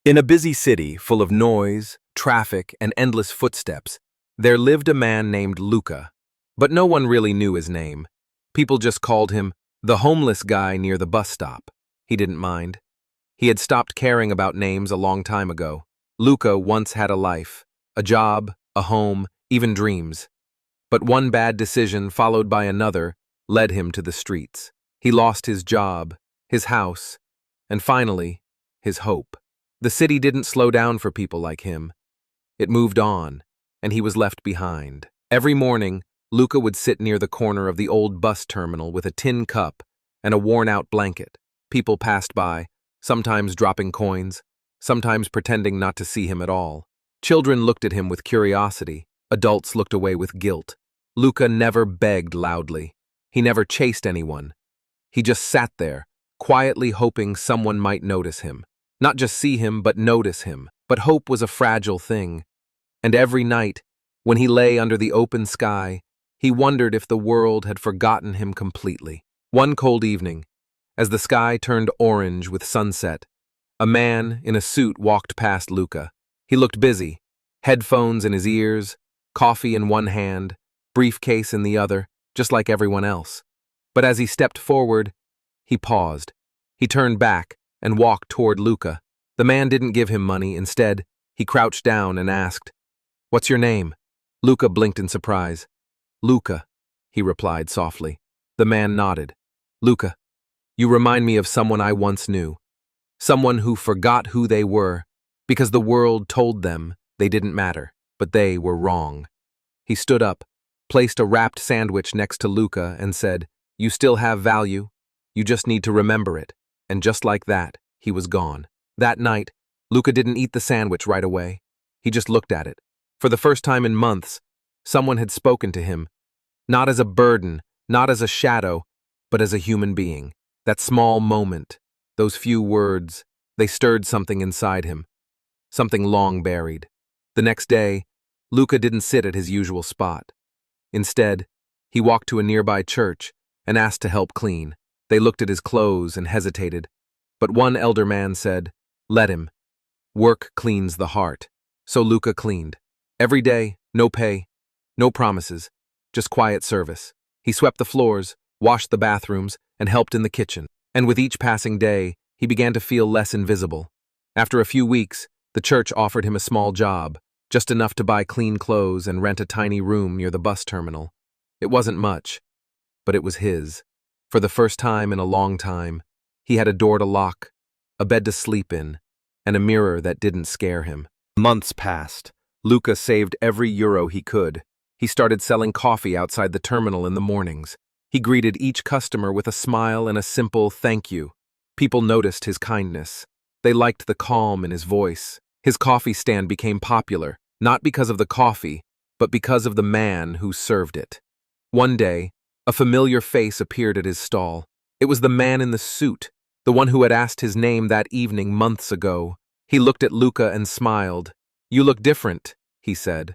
In a busy city full of noise, traffic, and endless footsteps, there lived a man named Luca. But no one really knew his name. People just called him the homeless guy near the bus stop. He didn't mind. He had stopped caring about names a long time ago. Luca once had a life, a job, a home, even dreams. But one bad decision followed by another led him to the streets. He lost his job, his house, and finally, his hope. The city didn't slow down for people like him. It moved on, and he was left behind. Every morning, Luca would sit near the corner of the old bus terminal with a tin cup and a worn-out blanket. People passed by, sometimes dropping coins, sometimes pretending not to see him at all. Children looked at him with curiosity. Adults looked away with guilt. Luca never begged loudly. He never chased anyone. He just sat there, quietly hoping someone might notice him. Not just see him, but notice him. But hope was a fragile thing. And every night, when he lay under the open sky, he wondered if the world had forgotten him completely. One cold evening, as the sky turned orange with sunset, a man in a suit walked past Luca. He looked busy, headphones in his ears, coffee in one hand, briefcase in the other, just like everyone else. But as he stepped forward, he paused. He turned back and walked toward Luca. The man didn't give him money. Instead, he crouched down and asked, "What's your name?" Luca blinked in surprise. "Luca," he replied softly. The man nodded. "Luca, you remind me of someone I once knew. Someone who forgot who they were because the world told them they didn't matter, but they were wrong." He stood up, placed a wrapped sandwich next to Luca and said, "You still have value. You just need to remember it." And just like that, he was gone. That night, Luca didn't eat the sandwich right away. He just looked at it. For the first time in months, someone had spoken to him, not as a burden, not as a shadow, but as a human being. That small moment, those few words, they stirred something inside him, something long buried. The next day, Luca didn't sit at his usual spot. Instead, he walked to a nearby church and asked to help clean. They looked at his clothes and hesitated, but one elder man said, "Let him. Work cleans the heart." So Luca cleaned. Every day, no pay, no promises, just quiet service. He swept the floors, washed the bathrooms, and helped in the kitchen. And with each passing day, he began to feel less invisible. After a few weeks, the church offered him a small job, just enough to buy clean clothes and rent a tiny room near the bus terminal. It wasn't much, but it was his. For the first time in a long time, he had a door to lock, a bed to sleep in, and a mirror that didn't scare him. Months passed. Luca saved every euro he could. He started selling coffee outside the terminal in the mornings. He greeted each customer with a smile and a simple thank you. People noticed his kindness. They liked the calm in his voice. His coffee stand became popular, not because of the coffee, but because of the man who served it. One day, a familiar face appeared at his stall. It was the man in the suit, the one who had asked his name that evening months ago. He looked at Luca and smiled. "You look different," he said.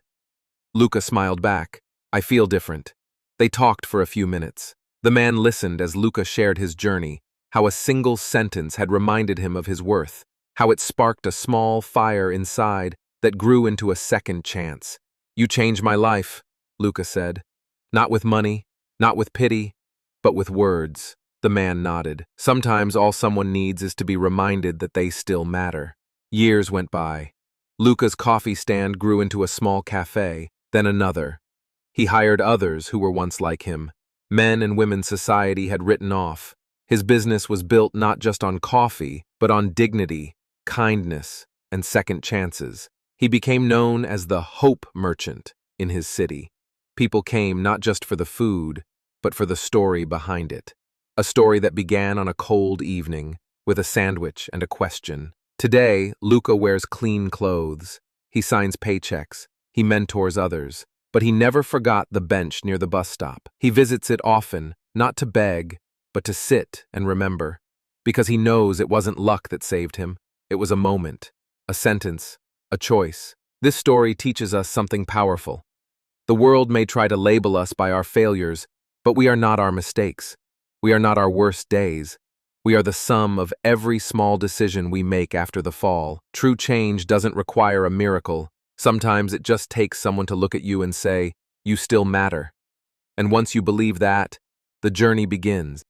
Luca smiled back. "I feel different." They talked for a few minutes. The man listened as Luca shared his journey, how a single sentence had reminded him of his worth, how it sparked a small fire inside that grew into a second chance. "You changed my life," Luca said. "Not with money, not with pity, but with words." The man nodded. Sometimes all someone needs is to be reminded that they still matter. Years went by. Luca's coffee stand grew into a small cafe, then another. He hired others who were once like him. Men and women society had written off. His business was built not just on coffee, but on dignity, kindness, and second chances. He became known as the Hope Merchant in his city. People came not just for the food, but for the story behind it. A story that began on a cold evening, with a sandwich and a question. Today, Luca wears clean clothes. He signs paychecks. He mentors others. But he never forgot the bench near the bus stop. He visits it often, not to beg, but to sit and remember. Because he knows it wasn't luck that saved him. It was a moment, a sentence, a choice. This story teaches us something powerful. The world may try to label us by our failures, but we are not our mistakes. We are not our worst days. We are the sum of every small decision we make after the fall. True change doesn't require a miracle. Sometimes it just takes someone to look at you and say, "You still matter." And once you believe that, the journey begins.